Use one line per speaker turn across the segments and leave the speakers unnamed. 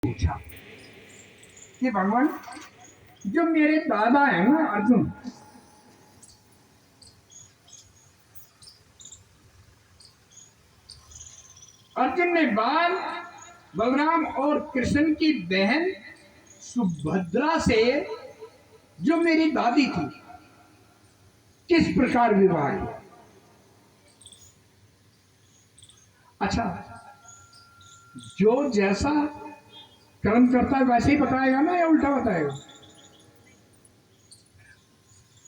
पूछा कि भगवान, जो मेरे दादा है ना अर्जुन, अर्जुन ने बाल बलराम और कृष्ण की बहन सुभद्रा से, जो मेरी दादी थी, किस प्रकार विवाह किया। अच्छा, जो जैसा कर्म करता है वैसे ही बताएगा ना, या उल्टा बताएगा।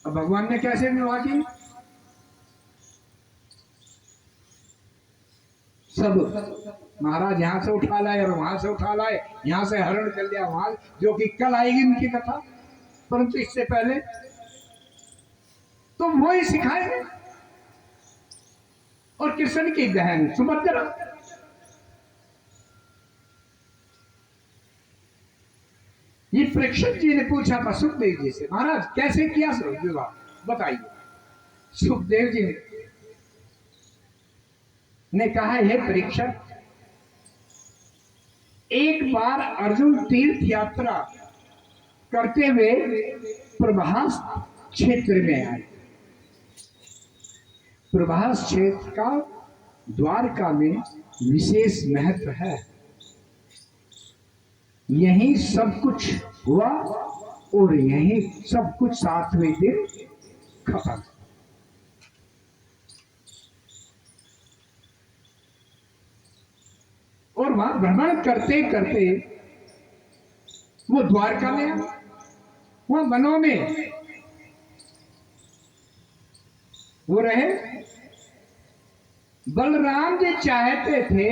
अब भगवान ने कैसे विवाह की, सब महाराज यहां से उठा लाए और वहां से उठा लाए, यहां से हरण कर लिया वहां, जो कि कल आएगी उनकी कथा। परंतु इससे पहले तो वो ही सिखाएंगे। और कृष्ण की बहन सुभद्रा, ये परीक्षित जी ने पूछा था सुखदेव जी से, महाराज कैसे किया विवाह बताइए। सुखदेव जी ने कहा, हे परीक्षित, एक बार अर्जुन तीर्थ यात्रा करते हुए प्रभास क्षेत्र में आए। प्रभास क्षेत्र का द्वारका में विशेष महत्व है। यही सब कुछ हुआ और यही सब कुछ 7वें दिन खत्म। और वहां भ्रमण करते करते वो द्वारका में, वहां वनों में वो रहे। बलराम जी चाहते थे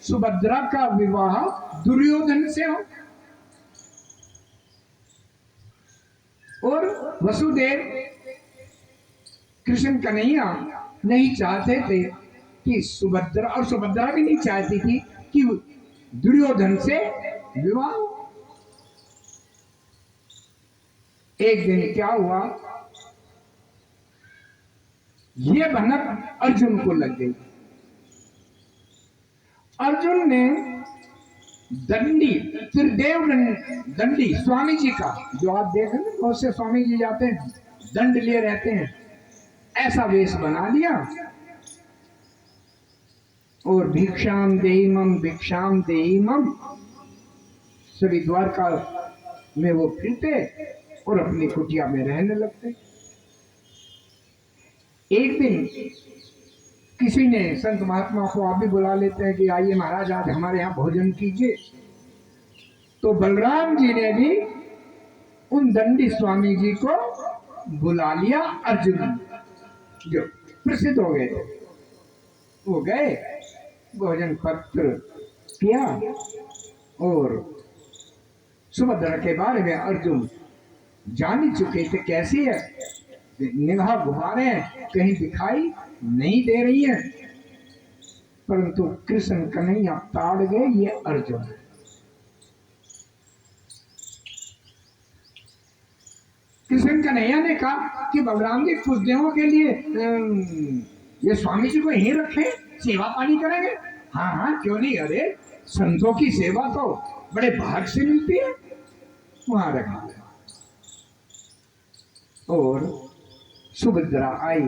सुभद्रा का विवाह दुर्योधन से हो, और वसुदेव कृष्ण कन्हैया नहीं चाहते थे कि सुभद्रा, और सुभद्रा भी नहीं चाहती थी कि दुर्योधन से विवाह। एक दिन क्या हुआ, ये भनक अर्जुन को लग गई। अर्जुन ने दंडी, त्रिदेव दंडी स्वामी जी का, जो आप देख रहे हैं बहुत से स्वामी जी जाते हैं दंड लिए रहते हैं, ऐसा वेश बना लिया और भिक्षाम देहिमम भिक्षाम देहिमम सभी द्वारका में वो फिरते और अपनी कुटिया में रहने लगते। एक दिन किसी ने, संत महात्मा को आप भी बुला लेते हैं कि आइए महाराज आज हमारे यहाँ भोजन कीजिए, तो बलराम जी ने भी उन दंडी स्वामी जी को बुला लिया। अर्जुन जो प्रसिद्ध हो गए, वो गए, भोजन पत्र किया और सुभद्रा के बारे में अर्जुन जान ही चुके थे कैसी है, निगाह घुमा रहे हैं, कहीं दिखाई नहीं दे रही है। परंतु कृष्ण कन्हैया ताड़ गए, ये अर्जुन है। कृष्ण कन्हैया ने कहा कि बलराम जी कुछ दिनों के लिए ये स्वामी जी को यहीं रखें, सेवा पानी करेंगे। हाँ हाँ क्यों नहीं, अरे संतों की सेवा तो बड़े भाग से मिलती है, वहां रखा। और सुभद्रा आई,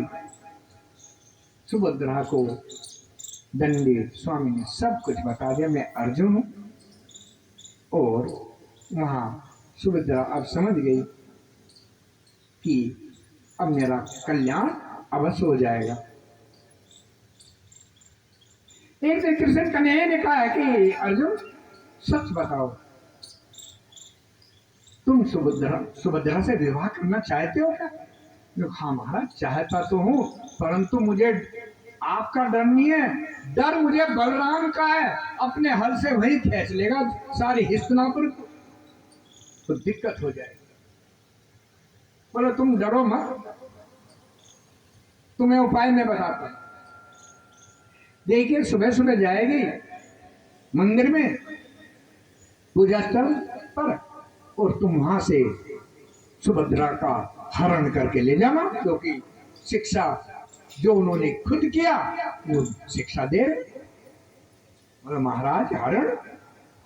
सुभद्रा को दंडी स्वामी ने सब कुछ बता दिया, मैं अर्जुन हूं। और वहां सुभद्रा अब समझ गई कि अब मेरा कल्याण अवश्य हो जाएगा। एक दिन कृष्ण कन्हैया ने कहा है कि अर्जुन सच बताओ, तुम सुभद्रा से विवाह करना चाहते हो क्या। हाँ महाराज चाहता तो हूं, परंतु मुझे आपका डर नहीं है, डर मुझे बलराम का है, अपने हल से वही खींच लेगा सारी हस्तिनापुर, तो दिक्कत हो जाएगी। बोलो तुम डरो मत, तुम्हें उपाय मैं बताता हूं। देखिए सुबह सुबह जाएगी मंदिर में पूजा स्थल पर, और तुम वहां से सुभद्रा का हरण करके ले जाना, क्योंकि शिक्षा जो उन्होंने खुद किया वो शिक्षा दे रहे। महाराज हरण,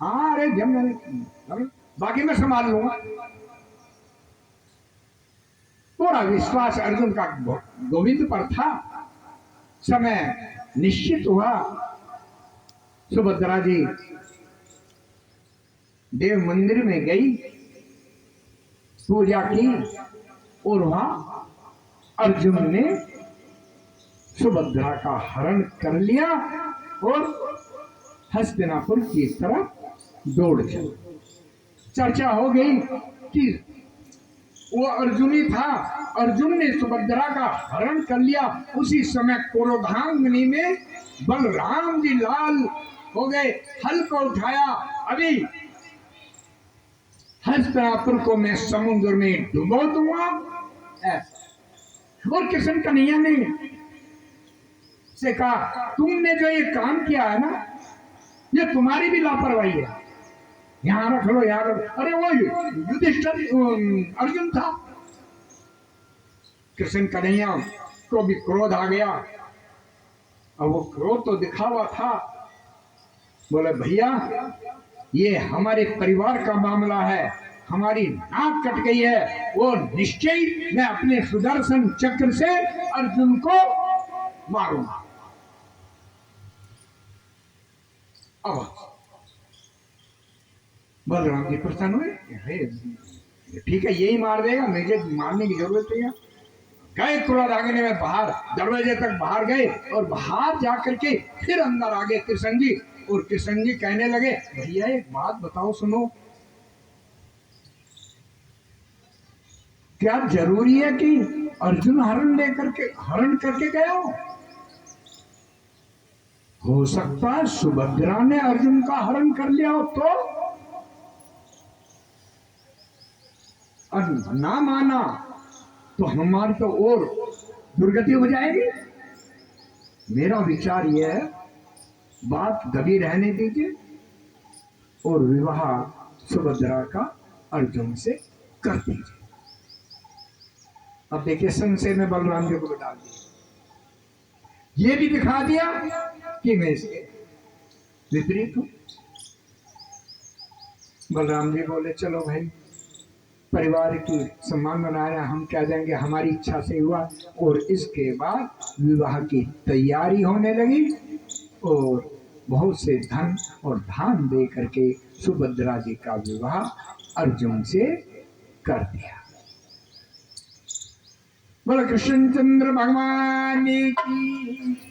हाँ अरे जब मैंने बाकी मैं संभाल लूंगा। पूरा विश्वास अर्जुन का गोविंद पर था। समय निश्चित हुआ, सुभद्रा जी देव मंदिर में गई, पूजा की, और वहां अर्जुन ने सुभद्रा का हरण कर लिया और हस्तिनापुर की तरफ दौड़ चला। चर्चा हो गई कि वो अर्जुन ही था, अर्जुन ने सुभद्रा का हरण कर लिया। उसी समय क्रोधांगनी में बलराम जी लाल हो गए, हल को उठाया, अभी हस्तिनापुर को मैं समुद्र में डुबो दूंगा। और कृष्ण कन्हैया ने से कहा, तुमने जो ये काम किया है ना, ये तुम्हारी भी लापरवाही है, यहां रख लो, यहां रख। अरे वो युधिष्ठिर अर्जुन था। कृष्ण कन्हैया को भी क्रोध आ गया, और वो क्रोध तो दिखा हुआ था। बोले भैया ये हमारे परिवार का मामला है, हमारी नाक कट गई है, वो निश्चय मैं अपने सुदर्शन चक्र से अर्जुन को मारूंगा। अब बलराम जी प्रसन्न हुए, ठीक है यही मार देगा, मुझे मारने की जरूरत नहीं है। गए क्रोधाग्नि में बाहर, दरवाजे तक बाहर गए, और बाहर जाकर के फिर अंदर आ गए कृष्ण जी। और कृष्ण जी कहने लगे, भैया एक बात बताओ, सुनो, क्या जरूरी है कि अर्जुन हरण करके गया हो सकता है सुभद्रा ने अर्जुन का हरण कर लिया हो तो, और ना माना तो हमारी तो और दुर्गति हो जाएगी। मेरा विचार यह है, बात दबी रहने दीजिए और विवाह सुभद्रा का अर्जुन से कर दीजिए। अब देखिए संशय में बलराम जी को डाल दिया, ये भी दिखा दिया कि मैं इसके विपरीत हूं। बलराम जी बोले चलो भाई, परिवार की सम्मान बनाया, हम कह देंगे हमारी इच्छा से हुआ। और इसके बाद विवाह की तैयारी होने लगी, और बहुत से धन और धान दे करके सुभद्रा जी का विवाह अर्जुन से कर दिया। बोलो कृष्णचंद्र भगवान की।